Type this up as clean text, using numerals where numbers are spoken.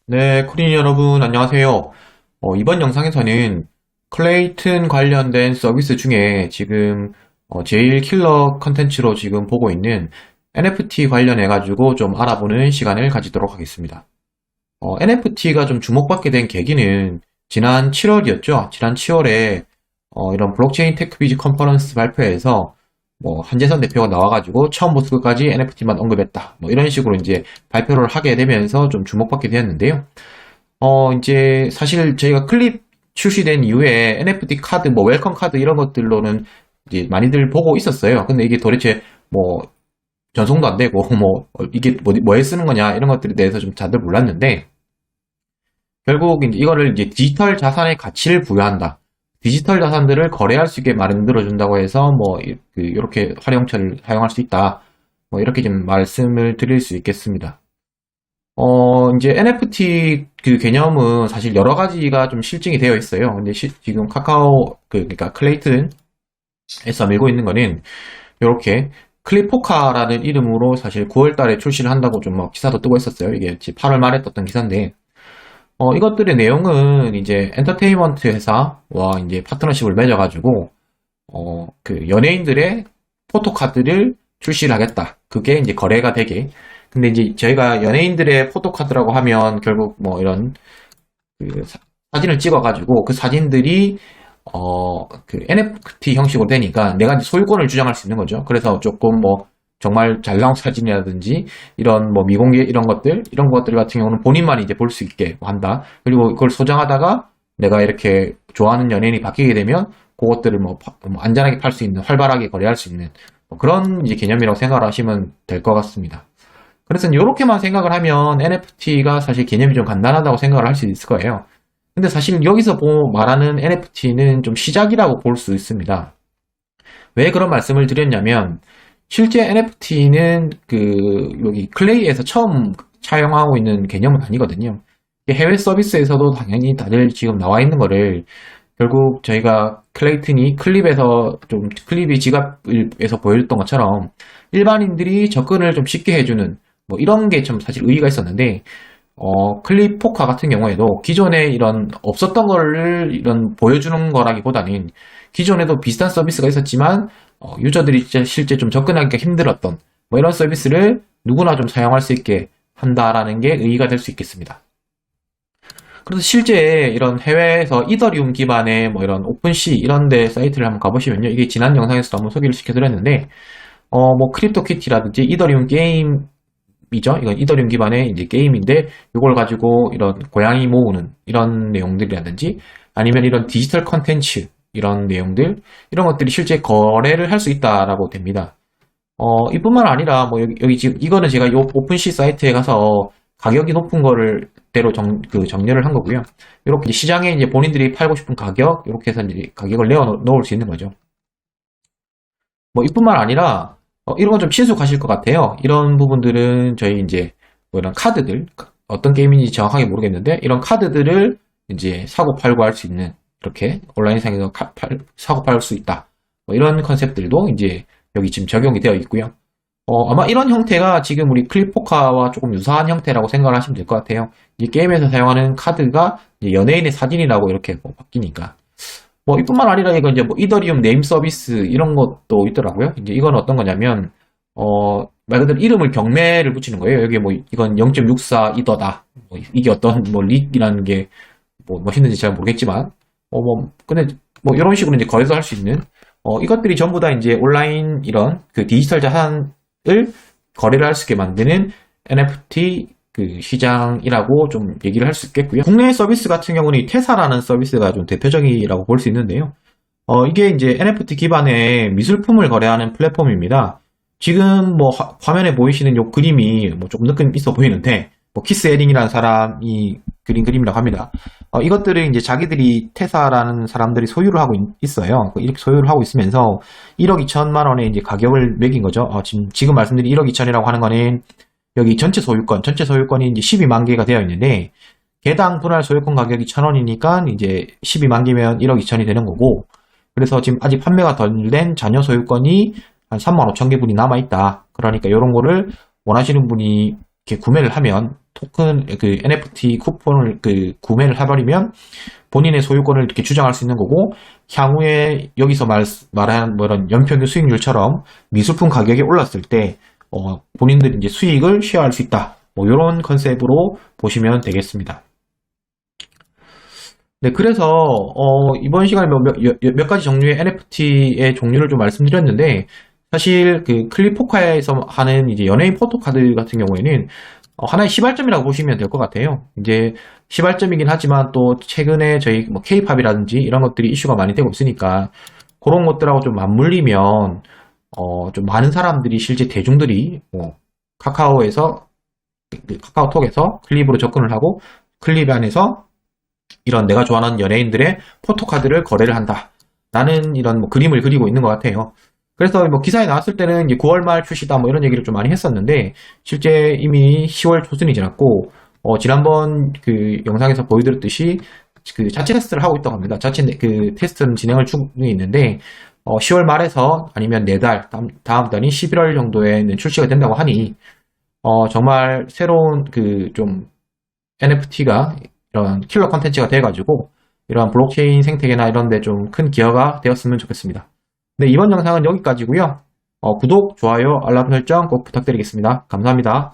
네, 코린 여러분, 안녕하세요. 이번 영상에서는 클레이튼 관련된 서비스 중에 지금 제일 킬러 컨텐츠로 지금 보고 있는 NFT 관련해가지고 좀 알아보는 시간을 가지도록 하겠습니다. NFT가 좀 주목받게 된 계기는 지난 7월이었죠. 지난 7월에 이런 블록체인 테크비즈 컨퍼런스 발표에서 한재선 대표가 나와가지고 처음부터 끝까지 NFT만 언급했다. 이런 식으로 이제 발표를 하게 되면서 좀 주목받게 되었는데요. 이제 사실 저희가 클립 출시된 이후에 NFT 카드, 웰컴 카드 이런 것들로는 이제 많이들 보고 있었어요. 근데 이게 도대체 뭐 전송도 안 되고 이게 뭐에 쓰는 거냐 이런 것들에 대해서 좀 다들 몰랐는데 결국 이제 이거를 이제 디지털 자산의 가치를 부여한다. 디지털 자산들을 거래할 수 있게 만들어준다고 해서 이렇게 활용처를 사용할 수 있다. 이렇게 좀 말씀을 드릴 수 있겠습니다. 이제 NFT 그 개념은 사실 여러 가지가 좀 실증이 되어 있어요. 근데 지금 카카오, 그러니까 클레이튼에서 밀고 있는 거는 이렇게 클리포카라는 이름으로 사실 9월 달에 출시를 한다고 좀 기사도 뜨고 있었어요. 이게 8월 말에 떴던 기사인데, 이것들의 내용은 이제 엔터테인먼트 회사와 이제 파트너십을 맺어가지고, 그 연예인들의 포토카드를 출시를 하겠다. 그게 이제 거래가 되게. 근데 이제 저희가 연예인들의 포토카드라고 하면 결국 이런 그 사진을 찍어가지고 그 사진들이 그 NFT 형식으로 되니까 내가 이제 소유권을 주장할 수 있는 거죠. 그래서 조금 정말 잘 나온 사진이라든지 이런 미공개 이런 것들 같은 경우는 본인만 이제 볼 수 있게 한다. 그리고 그걸 소장하다가 내가 이렇게 좋아하는 연예인이 바뀌게 되면 그것들을 안전하게 팔 수 있는, 활발하게 거래할 수 있는 그런 이제 개념이라고 생각을 하시면 될 것 같습니다. 그래서 이렇게만 생각을 하면 NFT가 사실 개념이 좀 간단하다고 생각을 할 수 있을 거예요. 근데 사실 여기서 말하는 NFT는 좀 시작이라고 볼 수 있습니다. 왜 그런 말씀을 드렸냐면 실제 NFT는 여기 클레이에서 처음 차용하고 있는 개념은 아니거든요. 해외 서비스에서도 당연히 다들 지금 나와 있는 거를 결국 저희가 클레이튼이 클립이 지갑에서 보여줬던 것처럼 일반인들이 접근을 좀 쉽게 해주는 이런 게 좀 사실 의의가 있었는데 클립포카 같은 경우에도 기존에 이런 없었던 거를 이런 보여주는 거라기보다는 기존에도 비슷한 서비스가 있었지만 유저들이 실제 좀 접근하기가 힘들었던 이런 서비스를 누구나 좀 사용할 수 있게 한다라는 게 의의가 될 수 있겠습니다. 그래서 실제 이런 해외에서 이더리움 기반의 이런 오픈시 이런 데 사이트를 한번 가보시면요. 이게 지난 영상에서도 한번 소개를 시켜드렸는데 크립토키티라든지 이더리움 게임이죠. 이건 이더리움 기반의 이제 게임인데 이걸 가지고 이런 고양이 모으는 이런 내용들이라든지 아니면 이런 디지털 컨텐츠 이런 내용들 이런 것들이 실제 거래를 할 수 있다라고 됩니다. 이뿐만 아니라 여기 지금 이거는 제가 이 오픈시 사이트에 가서 가격이 높은 거를 대로 정렬을 한 거고요. 이렇게 시장에 이제 본인들이 팔고 싶은 가격 이렇게 해서 이제 가격을 내어 놓을 수 있는 거죠. 이뿐만 아니라 이런 건 좀 친숙하실 것 같아요. 이런 부분들은 저희 이제 이런 카드들 어떤 게임인지 정확하게 모르겠는데 이런 카드들을 이제 사고 팔고 할 수 있는 이렇게 온라인상에서 사고 팔 수 있다. 이런 컨셉들도 이제 여기 지금 적용이 되어 있고요. 아마 이런 형태가 지금 우리 클립포카와 조금 유사한 형태라고 생각을 하시면 될 것 같아요. 이 게임에서 사용하는 카드가 연예인의 사진이라고 이렇게 바뀌니까. 이뿐만 아니라 이거 이제 이더리움 네임 서비스 이런 것도 있더라고요. 이제 이건 어떤 거냐면, 말 그대로 이름을 경매를 붙이는 거예요. 여기 이건 0.64 이더다. 이게 어떤 릭이라는 게 멋있는지 잘 모르겠지만, 근데 이런 식으로 이제 거래도 할 수 있는, 이것들이 전부 다 이제 온라인 이런 디지털 자산을 거래를 할 수 있게 만드는 NFT 시장이라고 좀 얘기를 할 수 있겠고요. 국내 서비스 같은 경우는 이 테사라는 서비스가 좀 대표적이라고 볼 수 있는데요. 이게 이제 NFT 기반의 미술품을 거래하는 플랫폼입니다. 지금 화면에 보이시는 요 그림이 조금 느낌 있어 보이는데, 키스 에링이라는 사람이 그린 그림이라고 합니다. 이것들을 이제 자기들이 테사라는 사람들이 소유를 하고 있어요. 이렇게 소유를 하고 있으면서 1억 2천만 원의 이제 가격을 매긴 거죠. 지금 말씀드린 1억 2천이라고 하는 거는 여기 전체 소유권이 이제 12만 개가 되어 있는데, 개당 분할 소유권 가격이 1,000원이니까 이제 12만 개면 1억 2천이 되는 거고, 그래서 지금 아직 판매가 덜 된 잔여 소유권이 한 3만 5천 개 분이 남아있다. 그러니까 이런 거를 원하시는 분이 이렇게 구매를 하면 토큰 그 NFT 쿠폰을 그 구매를 해버리면 본인의 소유권을 이렇게 주장할 수 있는 거고 향후에 여기서 말한 뭐 이런 연평균 수익률처럼 미술품 가격이 올랐을 때 본인들이 이제 수익을 쉐어할 수 있다. 뭐 이런 컨셉으로 보시면 되겠습니다. 네, 그래서 이번 시간에 몇 가지 종류의 NFT의 종류를 좀 말씀드렸는데 사실 그 클립포카에서 하는 이제 연예인 포토카드 같은 경우에는 하나의 시발점이라고 보시면 될 것 같아요. 이제 시발점이긴 하지만 또 최근에 저희 뭐 K-팝이라든지 이런 것들이 이슈가 많이 되고 있으니까 그런 것들하고 좀 맞물리면 좀 많은 사람들이 실제 대중들이 뭐 카카오톡에서 클립으로 접근을 하고 클립 안에서 이런 내가 좋아하는 연예인들의 포토카드를 거래를 한다. 라는 이런 뭐 그림을 그리고 있는 것 같아요. 그래서 뭐 기사에 나왔을 때는 이제 9월 말 출시다 뭐 이런 얘기를 좀 많이 했었는데 실제 이미 10월 초순이 지났고 지난번 그 영상에서 보여드렸듯이 그 자체 테스트를 하고 있다고 합니다. 자체 그 테스트는 진행을 중에 있는데 10월 말에서 아니면 내달 다음 달인 11월 정도에는 출시가 된다고 하니 정말 새로운 그 좀 NFT가 이런 킬러 컨텐츠가 돼가지고 이러한 블록체인 생태계나 이런 데 좀 큰 기여가 되었으면 좋겠습니다. 네, 이번 영상은 여기까지고요. 구독, 좋아요, 알람 설정 꼭 부탁드리겠습니다. 감사합니다.